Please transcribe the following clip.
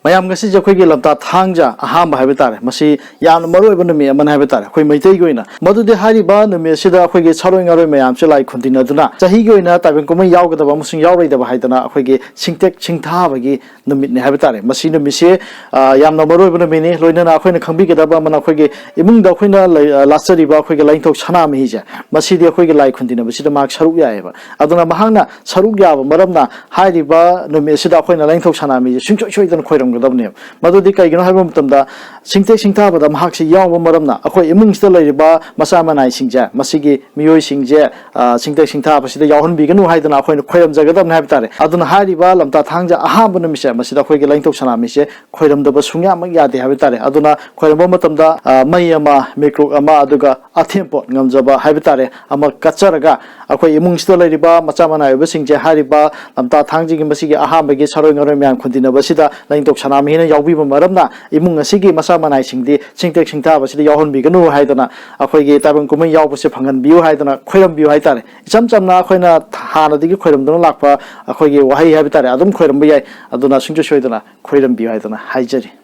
ꯃꯌꯥꯝ ꯉꯁꯤꯁꯦ ꯑꯩꯈꯣꯏꯒꯤ ꯂꯝꯇꯥ ꯊꯥꯡꯖ ꯑꯍꯥꯟꯕ ꯍꯥꯏꯕ ꯇꯥꯔꯦ ꯃꯁꯤ ꯌꯥꯝꯅ ꯃꯔꯨꯑꯣꯏꯕ ꯅꯨꯃꯤꯠ ꯑꯃꯅꯤ ꯍꯥꯏꯕ ꯇꯥꯔꯦ ꯑꯩꯈꯣꯏ ꯃꯩꯇꯩꯒꯤ ꯑꯣꯏꯅ ꯃꯗꯨꯗꯤ ꯍꯥꯏꯔꯤꯕ ꯅꯨꯃꯤꯠ ꯑꯁꯤꯗ ꯑꯩꯈꯣꯏꯒꯤ ꯁꯥꯔꯣꯏ ꯉꯥꯔꯣꯏ ꯃꯌꯥꯝꯁꯦ ꯂꯥꯏ ꯈꯨꯟꯇꯤꯟꯅꯗꯨꯅ ꯆꯍꯤꯒꯤ ꯑꯣꯏꯅ ꯇꯥꯏꯕꯪ ꯀꯨꯝꯍꯩ ꯌꯥꯎꯒꯗꯕ ꯑꯃꯁꯨꯡ ꯌꯥꯎꯔꯣꯏꯗꯕ ꯍꯥꯏꯗꯅ ꯑꯩꯈꯣꯏꯒꯤ ꯁꯤꯡꯇꯦꯛ ꯁꯤꯡꯊꯥꯕꯒꯤ ꯅꯨꯃꯤꯠꯅꯤ ꯍꯥꯏꯕ ꯇꯥꯔꯦ ꯃꯁꯤ ꯅꯨꯃꯤꯠꯁꯦ ꯌꯥꯝꯅ ꯃꯔꯨꯑꯣꯏꯕ ꯅꯨꯃꯤꯠꯅꯤ ꯂꯣꯏꯅꯅ ꯑꯩꯈꯣꯏꯅ ꯈꯪꯕꯤꯒꯗꯕ ꯑꯃꯅ ꯑꯩꯈꯣꯏꯒꯤ ꯏꯃꯨꯡꯗ ꯑꯩꯈꯣꯏꯅ ꯂꯥꯠꯆꯔꯤꯕ ꯑꯩꯈꯣꯏꯒꯤ ꯂꯥꯏꯅꯤꯡꯊꯧ ꯁꯅꯥꯃꯍꯤꯁꯦ ꯃꯁꯤꯗꯤ ꯑꯩꯈꯣꯏꯒꯤ ꯂꯥꯏ ꯈꯨꯟꯇꯤꯟꯅꯕꯁꯤꯗ ꯃꯍꯥꯛ ꯁꯔꯨꯛ ꯌꯥꯏꯑꯕ ꯑꯗꯨꯅ ꯃꯍꯥꯛꯅ ꯁꯔꯨꯛ ꯌꯥꯕ ꯃꯔꯝꯅ ꯍꯥꯏꯔꯤꯕ ꯅꯨꯃꯤꯠ ꯑꯁꯤꯗ ꯑꯩꯈꯣꯏꯅ ꯂꯥꯏꯅꯤꯡꯊꯧ ꯁꯅꯥꯃꯍꯤꯁꯦ ꯁꯨꯡꯁꯣꯏ ꯁꯣꯏꯗꯅ ꯈꯣꯏꯔꯝꯒꯗꯕꯅꯦꯕ ꯃꯗꯨꯗꯤ ꯀꯩꯒꯤꯅꯣ ꯍꯥꯏꯕ ꯃꯇꯝꯗ ꯁꯤꯡꯇꯦꯛ ꯁꯤꯡꯊꯥꯕꯗ ꯃꯍꯥꯛꯁꯤ ꯌꯥꯎꯕ ꯃꯔꯝꯅ ꯑꯩꯈꯣꯏ ꯏꯃꯨꯡꯁꯤꯗ ꯂꯩꯔꯤꯕ ꯃꯆꯥ ꯃꯅꯥꯏꯁꯤꯡꯁꯦ ꯃꯁꯤꯒꯤ ꯃꯤꯑꯣꯏꯁꯤꯡꯁꯦ ꯁꯤꯡꯇꯦꯛ ꯁꯤꯡꯊꯥꯕꯁꯤꯗ ꯌꯥꯎꯍꯟꯕꯤꯒꯅꯨ ꯍꯥꯏꯗꯅ ꯑꯩꯈꯣꯏꯅ ꯈꯣꯏꯔꯝꯖꯒꯗꯕꯅꯤ ꯍꯥꯏꯕ ꯇꯥꯔꯦ ꯑꯗꯨꯅ ꯍꯥꯏꯔꯤꯕ ꯂꯝꯇꯥ ꯊꯥꯡꯖ ꯑꯍꯥꯟꯕ ꯅꯨꯃꯤꯠꯁꯦ ꯃꯁꯤꯗ ꯑꯩꯈꯣꯏꯒꯤ ꯂꯥꯏꯅꯤꯡꯊꯧ ꯁꯅꯥꯃꯍꯤꯁꯦ ꯈꯣꯏꯔꯝꯗꯕ ꯁꯨꯡꯌꯥꯃꯛ ꯌꯥꯗꯦ ꯍꯥꯏꯕ ꯇꯥꯔꯦ ꯑꯗꯨꯅ ꯈꯣꯏꯔꯝꯕ ꯃꯇꯝꯗ ꯃꯩ ꯑꯃ ꯃꯤꯀ꯭ꯔꯨꯛ ꯑꯃ ꯑꯗꯨꯒ ꯑꯊꯦꯟꯄꯣꯠ ꯉꯝꯖꯕ ꯍꯥꯏꯕ ꯇꯥꯔꯦ ꯑꯃ ꯀꯠꯆꯔꯒ ꯑꯩꯈꯣꯏ ꯏꯃꯨꯡꯁꯤꯗ ꯂꯩꯔꯤꯕ ꯃꯆꯥ ꯃꯅꯥꯏ ꯑꯣꯏꯕꯁꯤꯡꯁꯦ ꯍꯥꯏꯔꯤꯕ ꯂꯝꯇꯥ ꯊꯥꯡꯖꯒꯤ ꯃꯁꯤꯒꯤ ꯑꯍꯥꯟꯕꯒꯤ ꯁꯥꯔꯣꯏ ꯉꯥꯔꯣꯏ ꯃꯌꯥꯝ ꯈꯨꯟꯇꯤꯟꯅꯕꯁꯤꯗ ꯂꯥꯏꯅꯤꯡꯊꯧ ꯁꯅꯥꯃꯍꯤꯅ ꯌꯥꯎꯕꯤꯕ ꯃꯔꯝꯅ ꯏꯃꯨꯡ ꯑꯁꯤꯒꯤ ꯃꯆꯥ ꯃꯅꯥꯏꯁꯤꯡꯗꯤ ꯁꯤꯡꯇꯦꯛ ꯁꯤꯡꯊꯥꯕꯁꯤꯗ ꯌꯥꯎꯍꯟꯕꯤꯒꯅꯨ ꯍꯥꯏꯗꯅ ꯑꯩꯈꯣꯏꯒꯤ ꯇꯥꯏꯕꯪ ꯀꯨꯝꯍꯩ ꯌꯥꯎꯕꯁꯦ ꯐꯪꯍꯟꯕꯤꯌꯨ ꯍꯥꯏꯗꯅ ꯈꯣꯏꯔꯝꯕꯤꯌꯨ ꯍꯥꯏꯇꯥꯔꯦ ꯏꯆꯝ ꯆꯝꯅ ꯑꯩꯈꯣꯏꯅ ꯍꯥꯟꯅꯗꯒꯤ ꯈꯣꯏꯔꯝꯗꯨꯅ ꯂꯥꯛꯄ ꯑꯩꯈꯣꯏꯒꯤ ꯋꯥꯍꯩ ꯍꯥꯏꯕ ꯇꯥꯔꯦ ꯑꯗꯨꯝ ꯈꯣꯏꯔꯝꯕ ꯌꯥꯏ ꯑꯗꯨꯅ ꯁꯨꯡꯁꯣꯏ ꯁꯣꯏꯗꯅ ꯈꯣꯏꯔꯝꯕꯤꯌꯨ ꯍꯥꯏꯗꯅ ꯍꯥꯏꯖꯔꯤ